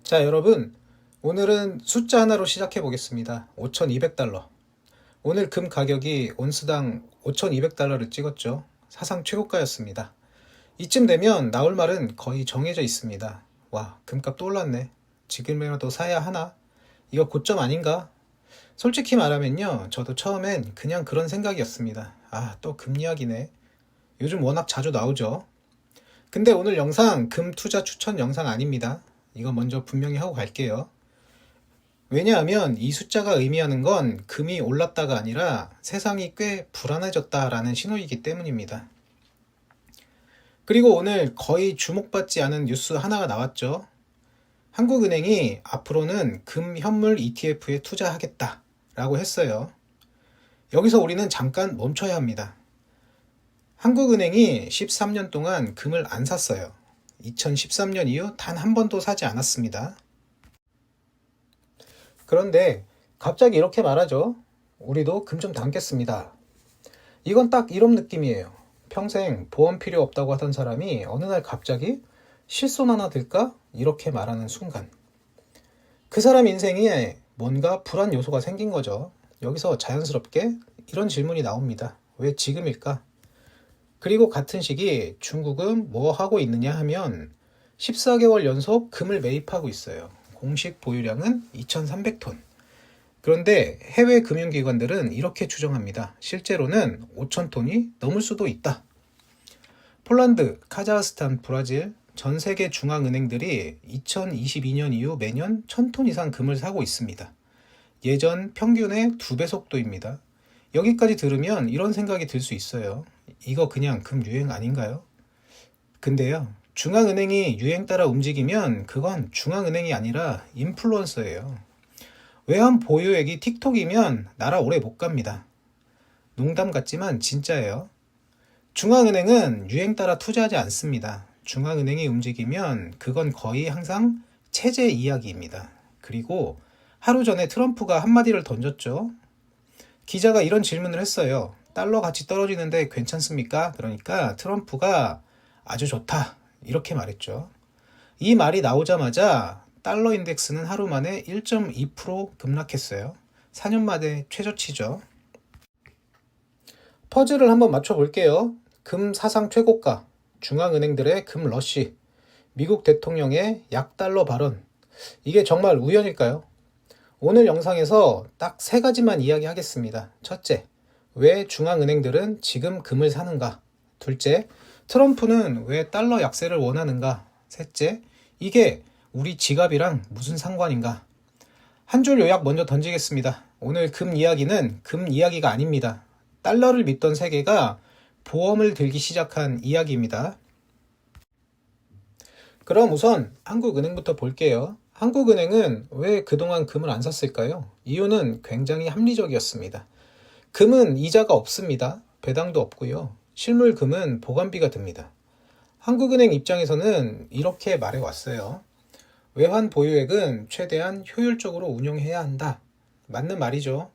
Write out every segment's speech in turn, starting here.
자, 여러분, 오늘은 숫자 하나로 시작해 보겠습니다. 5,200달러. 오늘 금 가격이 온스당 5,200달러를 찍었죠. 사상 최고가였습니다. 이쯤 되면 나올 말은 거의 정해져 있습니다. 와, 금값 또 올랐네. 지금이라도 사야 하나? 이거 고점 아닌가? 솔직히 말하면요, 저도 처음엔 그냥 그런 생각이었습니다. 아, 또 금 이야기네. 요즘 워낙 자주 나오죠. 근데 오늘 영상 금 투자 추천 영상 아닙니다. 이거 먼저 분명히 하고 갈게요. 왜냐하면 이 숫자가 의미하는 건 금이 올랐다가 아니라 세상이 꽤 불안해졌다라는 신호이기 때문입니다. 그리고 오늘 거의 주목받지 않은 뉴스 하나가 나왔죠. 한국은행이 앞으로는 금 현물 ETF에 투자하겠다라고 했어요. 여기서 우리는 잠깐 멈춰야 합니다. 한국은행이 13년 동안 금을 안 샀어요. 2013년 이후 단 한 번도 사지 않았습니다. 그런데 갑자기 이렇게 말하죠. 우리도 금 좀 담겠습니다. 이건 딱 이런 느낌이에요. 평생 보험 필요 없다고 하던 사람이 어느 날 갑자기 실손 하나 들까? 이렇게 말하는 순간. 그 사람 인생에 뭔가 불안 요소가 생긴 거죠. 여기서 자연스럽게 이런 질문이 나옵니다. 왜 지금일까? 그리고 같은 시기 중국은 뭐 하고 있느냐 하면 14개월 연속 금을 매입하고 있어요. 공식 보유량은 2,300톤. 그런데 해외 금융기관들은 이렇게 추정합니다. 실제로는 5,000톤이 넘을 수도 있다. 폴란드, 카자흐스탄, 브라질 전 세계 중앙은행들이 2022년 이후 매년 1,000톤 이상 금을 사고 있습니다. 예전 평균의 2배 속도입니다. 여기까지 들으면 이런 생각이 들 수 있어요. 이거 그냥 금 유행 아닌가요? 근데요, 중앙은행이 유행 따라 움직이면 그건 중앙은행이 아니라 인플루언서예요. 외환 보유액이 틱톡이면 나라 오래 못 갑니다. 농담 같지만 진짜예요. 중앙은행은 유행 따라 투자하지 않습니다. 중앙은행이 움직이면 그건 거의 항상 체제 이야기입니다. 그리고 하루 전에 트럼프가 한마디를 던졌죠. 기자가 이런 질문을 했어요. 달러 가치 떨어지는데 괜찮습니까? 그러니까 트럼프가 아주 좋다. 이렇게 말했죠. 이 말이 나오자마자 달러 인덱스는 하루 만에 1.2% 급락했어요. 4년 만에 최저치죠. 퍼즐을 한번 맞춰볼게요. 금 사상 최고가, 중앙은행들의 금 러쉬, 미국 대통령의 약달러 발언. 이게 정말 우연일까요? 오늘 영상에서 딱 3가지만 이야기하겠습니다. 첫째, 왜 중앙은행들은 지금 금을 사는가? 둘째, 트럼프는 왜 달러 약세를 원하는가? 셋째, 이게 우리 지갑이랑 무슨 상관인가? 한 줄 요약 먼저 던지겠습니다. 오늘 금 이야기는 금 이야기가 아닙니다. 달러를 믿던 세계가 보험을 들기 시작한 이야기입니다. 그럼 우선 한국은행부터 볼게요. 한국은행은 왜 그동안 금을 안 샀을까요? 이유는 굉장히 합리적이었습니다. 금은 이자가 없습니다. 배당도 없고요. 실물 금은 보관비가 듭니다. 한국은행 입장에서는 이렇게 말해왔어요. 외환 보유액은 최대한 효율적으로 운용해야 한다. 맞는 말이죠.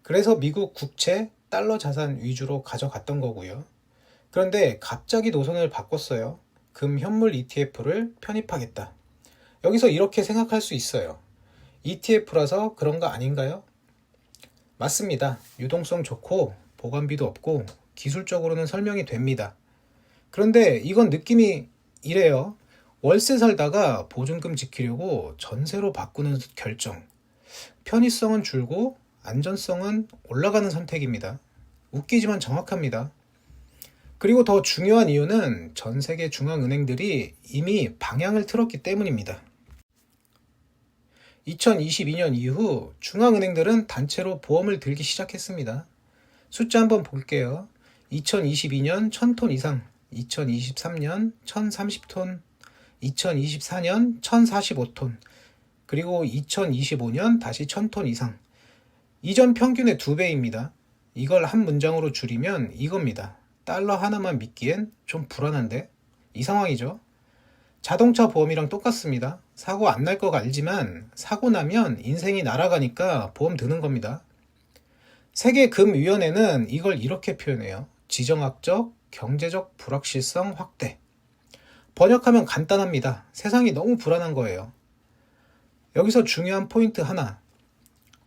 그래서 미국 국채, 달러 자산 위주로 가져갔던 거고요. 그런데 갑자기 노선을 바꿨어요. 금 현물 ETF를 편입하겠다. 여기서 이렇게 생각할 수 있어요. ETF라서 그런 거 아닌가요? 맞습니다. 유동성 좋고 보관비도 없고 기술적으로는 설명이 됩니다. 그런데 이건 느낌이 이래요. 월세 살다가 보증금 지키려고 전세로 바꾸는 결정. 편의성은 줄고 안전성은 올라가는 선택입니다. 웃기지만 정확합니다. 그리고 더 중요한 이유는 전 세계 중앙은행들이 이미 방향을 틀었기 때문입니다. 2022년 이후 중앙은행들은 단체로 보험을 들기 시작했습니다. 숫자 한번 볼게요. 2022년 1,000톤 이상, 2023년 1,030톤, 2024년 1,045톤, 그리고 2025년 다시 1,000톤 이상. 이전 평균의 2배입니다. 이걸 한 문장으로 줄이면 이겁니다. 달러 하나만 믿기엔 좀 불안한데? 이 상황이죠. 자동차 보험이랑 똑같습니다. 사고 안 날 거 알지만 사고 나면 인생이 날아가니까 보험 드는 겁니다. 세계금위원회는 이걸 이렇게 표현해요. 지정학적, 경제적 불확실성 확대. 번역하면 간단합니다. 세상이 너무 불안한 거예요. 여기서 중요한 포인트 하나.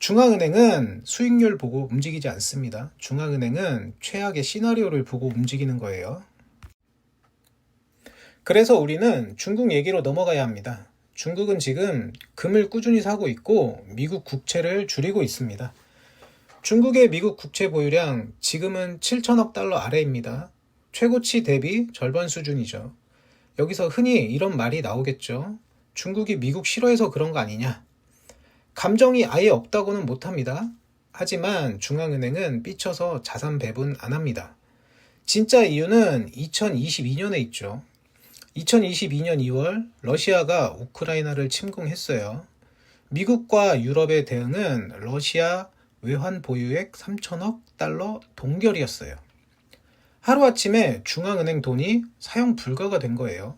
중앙은행은 수익률 보고 움직이지 않습니다. 중앙은행은 최악의 시나리오를 보고 움직이는 거예요. 그래서 우리는 중국 얘기로 넘어가야 합니다. 중국은 지금 금을 꾸준히 사고 있고 미국 국채를 줄이고 있습니다. 중국의 미국 국채 보유량 지금은 7천억 달러 아래입니다. 최고치 대비 절반 수준이죠. 여기서 흔히 이런 말이 나오겠죠. 중국이 미국 싫어해서 그런 거 아니냐. 감정이 아예 없다고는 못합니다. 하지만 중앙은행은 삐쳐서 자산 배분 안 합니다. 진짜 이유는 2022년에 있죠. 2022년 2월 러시아가 우크라이나를 침공했어요. 미국과 유럽의 대응은 러시아 외환 보유액 3천억 달러 동결이었어요. 하루아침에 중앙은행 돈이 사용 불가가 된 거예요.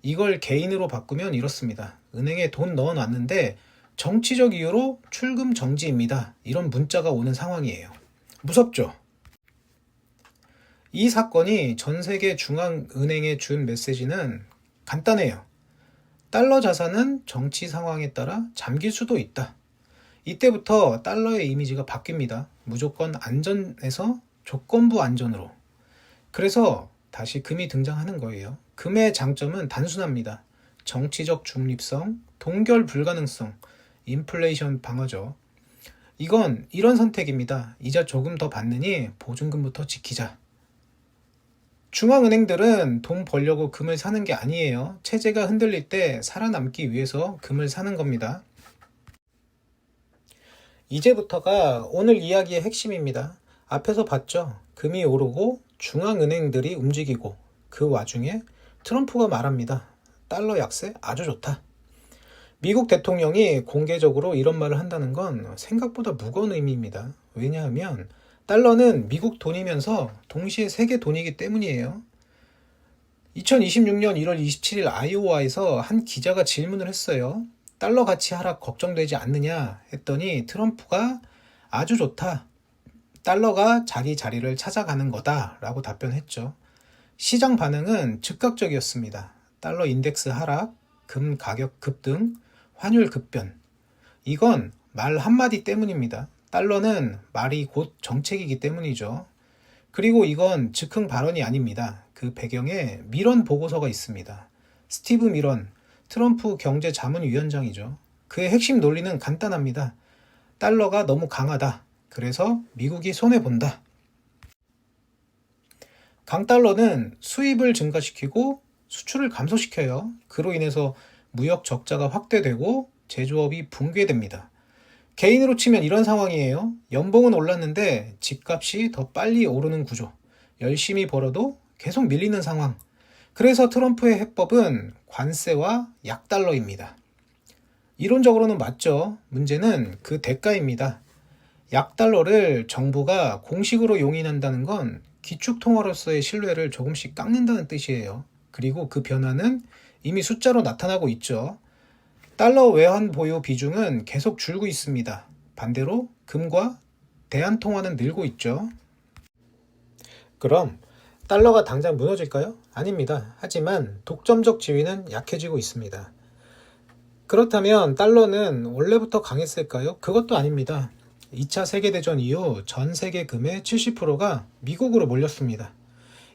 이걸 개인으로 바꾸면 이렇습니다. 은행에 돈 넣어놨는데 정치적 이유로 출금 정지입니다. 이런 문자가 오는 상황이에요. 무섭죠? 이 사건이 전 세계 중앙은행에 준 메시지는 간단해요. 달러 자산은 정치 상황에 따라 잠길 수도 있다. 이때부터 달러의 이미지가 바뀝니다. 무조건 안전에서 조건부 안전으로. 그래서 다시 금이 등장하는 거예요. 금의 장점은 단순합니다. 정치적 중립성, 동결 불가능성, 인플레이션 방어죠. 이건 이런 선택입니다. 이자 조금 더 받느니 보증금부터 지키자. 중앙은행들은 돈 벌려고 금을 사는 게 아니에요. 체제가 흔들릴 때 살아남기 위해서 금을 사는 겁니다. 이제부터가 오늘 이야기의 핵심입니다. 앞에서 봤죠? 금이 오르고 중앙은행들이 움직이고 그 와중에 트럼프가 말합니다. 달러 약세 아주 좋다. 미국 대통령이 공개적으로 이런 말을 한다는 건 생각보다 무거운 의미입니다. 왜냐하면 달러는 미국 돈이면서 동시에 세계 돈이기 때문이에요. 2026년 1월 27일 아이오와에서 한 기자가 질문을 했어요. 달러 가치 하락 걱정되지 않느냐 했더니 트럼프가 아주 좋다. 달러가 자리를 찾아가는 거다 라고 답변했죠. 시장 반응은 즉각적이었습니다. 달러 인덱스 하락, 금 가격 급등, 환율 급변. 이건 말 한마디 때문입니다. 달러는 말이 곧 정책이기 때문이죠. 그리고 이건 즉흥 발언이 아닙니다. 그 배경에 밀런 보고서가 있습니다. 스티브 밀런, 트럼프 경제자문위원장이죠. 그의 핵심 논리는 간단합니다. 달러가 너무 강하다. 그래서 미국이 손해본다. 강달러는 수입을 증가시키고 수출을 감소시켜요. 그로 인해서 무역 적자가 확대되고 제조업이 붕괴됩니다. 개인으로 치면 이런 상황이에요. 연봉은 올랐는데 집값이 더 빨리 오르는 구조. 열심히 벌어도 계속 밀리는 상황. 그래서 트럼프의 해법은 관세와 약달러입니다. 이론적으로는 맞죠. 문제는 그 대가입니다. 약달러를 정부가 공식으로 용인한다는 건 기축통화로서의 신뢰를 조금씩 깎는다는 뜻이에요. 그리고 그 변화는 이미 숫자로 나타나고 있죠. 달러 외환 보유 비중은 계속 줄고 있습니다. 반대로 금과 대한통화는 늘고 있죠. 그럼 달러가 당장 무너질까요? 아닙니다. 하지만 독점적 지위는 약해지고 있습니다. 그렇다면 달러는 원래부터 강했을까요? 그것도 아닙니다. 2차 세계대전 이후 전 세계 금의 70%가 미국으로 몰렸습니다.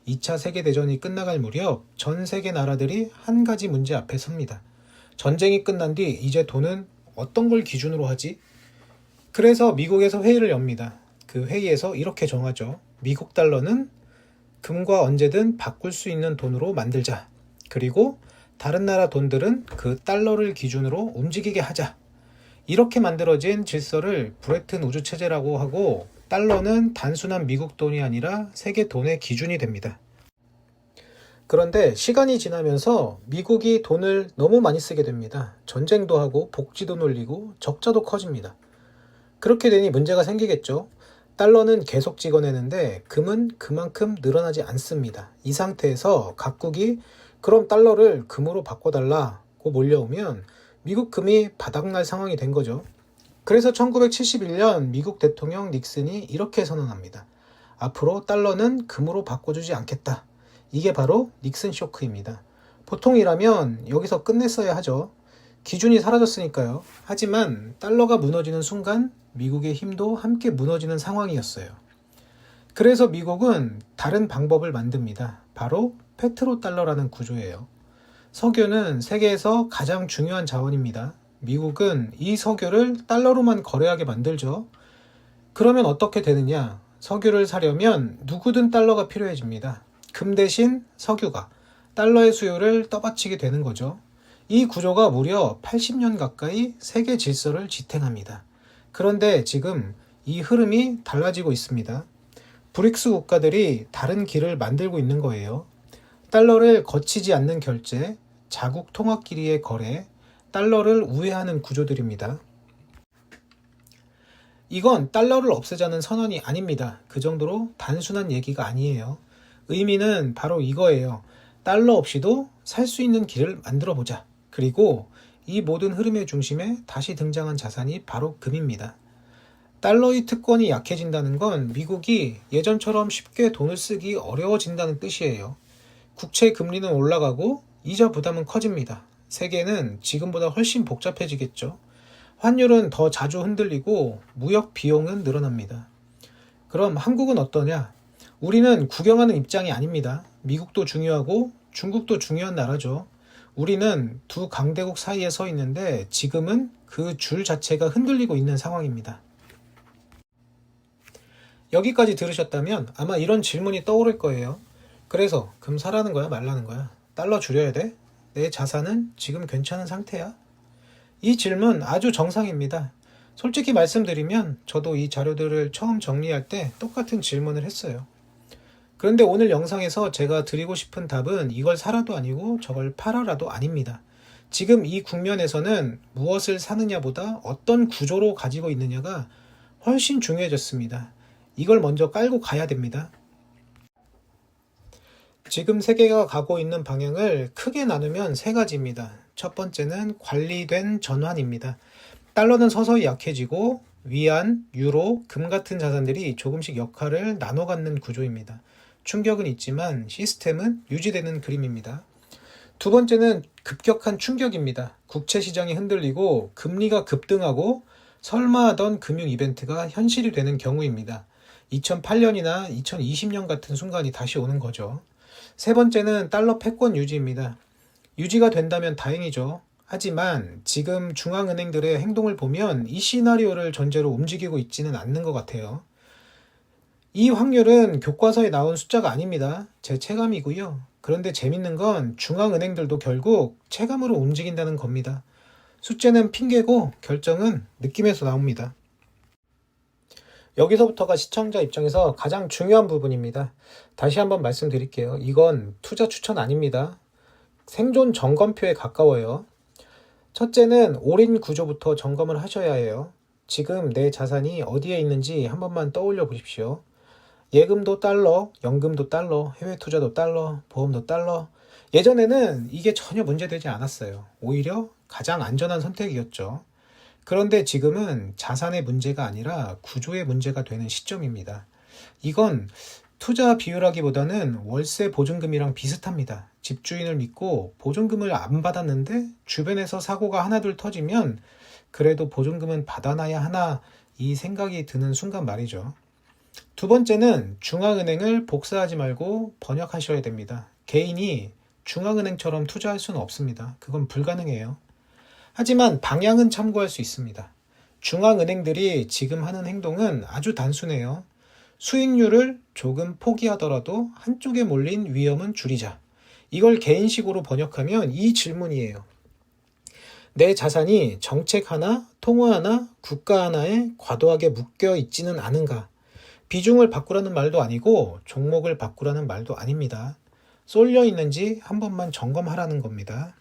2차 세계대전이 끝나갈 무렵 전 세계 나라들이 한 가지 문제 앞에 섭니다. 전쟁이 끝난 뒤 이제 돈은 어떤 걸 기준으로 하지? 그래서 미국에서 회의를 엽니다. 그 회의에서 이렇게 정하죠. 미국 달러는 금과 언제든 바꿀 수 있는 돈으로 만들자. 그리고 다른 나라 돈들은 그 달러를 기준으로 움직이게 하자. 이렇게 만들어진 질서를 브레튼 우주체제라고 하고 달러는 단순한 미국 돈이 아니라 세계 돈의 기준이 됩니다. 그런데 시간이 지나면서 미국이 돈을 너무 많이 쓰게 됩니다. 전쟁도 하고 복지도 놀리고 적자도 커집니다. 그렇게 되니 문제가 생기겠죠. 달러는 계속 찍어내는데 금은 그만큼 늘어나지 않습니다. 이 상태에서 각국이 그럼 달러를 금으로 바꿔달라고 몰려오면 미국 금이 바닥날 상황이 된 거죠. 그래서 1971년 미국 대통령 닉슨이 이렇게 선언합니다. 앞으로 달러는 금으로 바꿔주지 않겠다. 이게 바로 닉슨 쇼크입니다. 보통이라면 여기서 끝냈어야 하죠. 기준이 사라졌으니까요. 하지만 달러가 무너지는 순간 미국의 힘도 함께 무너지는 상황이었어요. 그래서 미국은 다른 방법을 만듭니다. 바로 페트로달러라는 구조예요. 석유는 세계에서 가장 중요한 자원입니다. 미국은 이 석유를 달러로만 거래하게 만들죠. 그러면 어떻게 되느냐? 석유를 사려면 누구든 달러가 필요해집니다. 금 대신 석유가 달러의 수요를 떠받치게 되는 거죠. 이 구조가 무려 80년 가까이 세계 질서를 지탱합니다. 그런데 지금 이 흐름이 달라지고 있습니다. 브릭스 국가들이 다른 길을 만들고 있는 거예요. 달러를 거치지 않는 결제, 자국 통화끼리의 거래, 달러를 우회하는 구조들입니다. 이건 달러를 없애자는 선언이 아닙니다. 그 정도로 단순한 얘기가 아니에요. 의미는 바로 이거예요. 달러 없이도 살 수 있는 길을 만들어 보자. 그리고 이 모든 흐름의 중심에 다시 등장한 자산이 바로 금입니다. 달러의 특권이 약해진다는 건 미국이 예전처럼 쉽게 돈을 쓰기 어려워진다는 뜻이에요. 국채 금리는 올라가고 이자 부담은 커집니다. 세계는 지금보다 훨씬 복잡해지겠죠. 환율은 더 자주 흔들리고 무역 비용은 늘어납니다. 그럼 한국은 어떠냐? 우리는 구경하는 입장이 아닙니다. 미국도 중요하고 중국도 중요한 나라죠. 우리는 두 강대국 사이에 서 있는데 지금은 그 줄 자체가 흔들리고 있는 상황입니다. 여기까지 들으셨다면 아마 이런 질문이 떠오를 거예요. 그래서 금 사라는 거야, 말라는 거야? 달러 줄여야 돼? 내 자산은 지금 괜찮은 상태야? 이 질문 아주 정상입니다. 솔직히 말씀드리면 저도 이 자료들을 처음 정리할 때 똑같은 질문을 했어요. 그런데 오늘 영상에서 제가 드리고 싶은 답은 이걸 사라도 아니고 저걸 팔아라도 아닙니다. 지금 이 국면에서는 무엇을 사느냐보다 어떤 구조로 가지고 있느냐가 훨씬 중요해졌습니다. 이걸 먼저 깔고 가야 됩니다. 지금 세계가 가고 있는 방향을 크게 나누면 세 가지입니다. 첫 번째는 관리된 전환입니다. 달러는 서서히 약해지고 위안, 유로, 금 같은 자산들이 조금씩 역할을 나눠 갖는 구조입니다. 충격은 있지만 시스템은 유지되는 그림입니다. 두 번째는 급격한 충격입니다. 국채 시장이 흔들리고 금리가 급등하고 설마 하던 금융 이벤트가 현실이 되는 경우입니다. 2008년이나 2020년 같은 순간이 다시 오는 거죠. 세 번째는 달러 패권 유지입니다. 유지가 된다면 다행이죠. 하지만 지금 중앙은행들의 행동을 보면 이 시나리오를 전제로 움직이고 있지는 않는 것 같아요. 이 확률은 교과서에 나온 숫자가 아닙니다. 제 체감이고요. 그런데 재밌는 건 중앙은행들도 결국 체감으로 움직인다는 겁니다. 숫자는 핑계고 결정은 느낌에서 나옵니다. 여기서부터가 시청자 입장에서 가장 중요한 부분입니다. 다시 한번 말씀드릴게요. 이건 투자 추천 아닙니다. 생존 점검표에 가까워요. 첫째는 올인 구조부터 점검을 하셔야 해요. 지금 내 자산이 어디에 있는지 한 번만 떠올려 보십시오. 예금도 달러, 연금도 달러, 해외 투자도 달러, 보험도 달러. 예전에는 이게 전혀 문제되지 않았어요. 오히려 가장 안전한 선택이었죠. 그런데 지금은 자산의 문제가 아니라 구조의 문제가 되는 시점입니다. 이건 투자 비율하기보다는 월세 보증금이랑 비슷합니다. 집주인을 믿고 보증금을 안 받았는데 주변에서 사고가 하나둘 터지면 그래도 보증금은 받아놔야 하나 이 생각이 드는 순간 말이죠. 두 번째는 중앙은행을 복사하지 말고 번역하셔야 됩니다. 개인이 중앙은행처럼 투자할 수는 없습니다. 그건 불가능해요. 하지만 방향은 참고할 수 있습니다. 중앙은행들이 지금 하는 행동은 아주 단순해요. 수익률을 조금 포기하더라도 한쪽에 몰린 위험은 줄이자. 이걸 개인식으로 번역하면 이 질문이에요. 내 자산이 정책 하나, 통화 하나, 국가 하나에 과도하게 묶여 있지는 않은가? 비중을 바꾸라는 말도 아니고 종목을 바꾸라는 말도 아닙니다. 쏠려 있는지 한 번만 점검하라는 겁니다.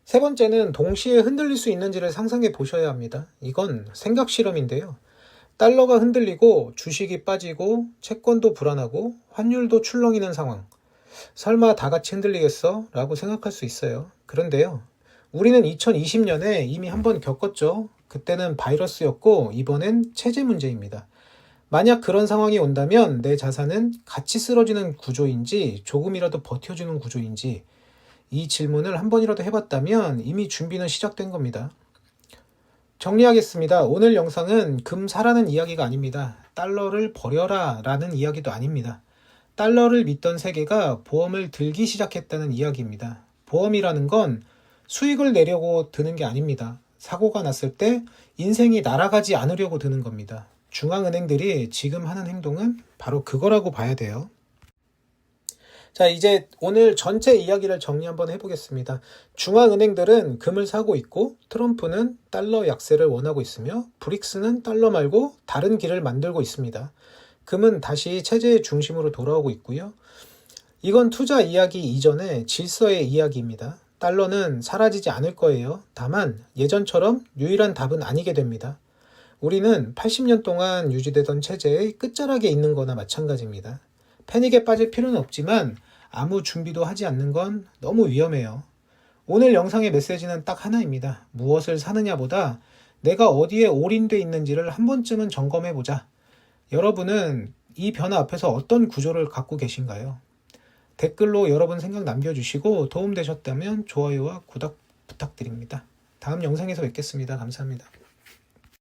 세 번째는 동시에 흔들릴 수 있는지를 상상해 보셔야 합니다. 이건 생각 실험인데요. 달러가 흔들리고 주식이 빠지고 채권도 불안하고 환율도 출렁이는 상황. 설마 다 같이 흔들리겠어? 라고 생각할 수 있어요. 그런데요. 우리는 2020년에 이미 한번 겪었죠. 그때는 바이러스였고 이번엔 체제 문제입니다. 만약 그런 상황이 온다면 내 자산은 같이 쓰러지는 구조인지 조금이라도 버텨주는 구조인지 이 질문을 한 번이라도 해봤다면 이미 준비는 시작된 겁니다. 정리하겠습니다. 오늘 영상은 금 사라는 이야기가 아닙니다. 달러를 버려라 라는 이야기도 아닙니다. 달러를 믿던 세계가 보험을 들기 시작했다는 이야기입니다. 보험이라는 건 수익을 내려고 드는 게 아닙니다. 사고가 났을 때 인생이 날아가지 않으려고 드는 겁니다. 중앙은행들이 지금 하는 행동은 바로 그거라고 봐야 돼요. 자, 이제 오늘 전체 이야기를 정리 한번 해보겠습니다. 중앙은행들은 금을 사고 있고 트럼프는 달러 약세를 원하고 있으며 브릭스는 달러 말고 다른 길을 만들고 있습니다. 금은 다시 체제의 중심으로 돌아오고 있고요. 이건 투자 이야기 이전의 질서의 이야기입니다. 달러는 사라지지 않을 거예요. 다만 예전처럼 유일한 답은 아니게 됩니다. 우리는 80년 동안 유지되던 체제의 끝자락에 있는 거나 마찬가지입니다. 패닉에 빠질 필요는 없지만 아무 준비도 하지 않는 건 너무 위험해요. 오늘 영상의 메시지는 딱 하나입니다. 무엇을 사느냐보다 내가 어디에 올인돼 있는지를 한 번쯤은 점검해보자. 여러분은 이 변화 앞에서 어떤 구조를 갖고 계신가요? 댓글로 여러분 생각 남겨주시고 도움되셨다면 좋아요와 구독 부탁드립니다. 다음 영상에서 뵙겠습니다. 감사합니다.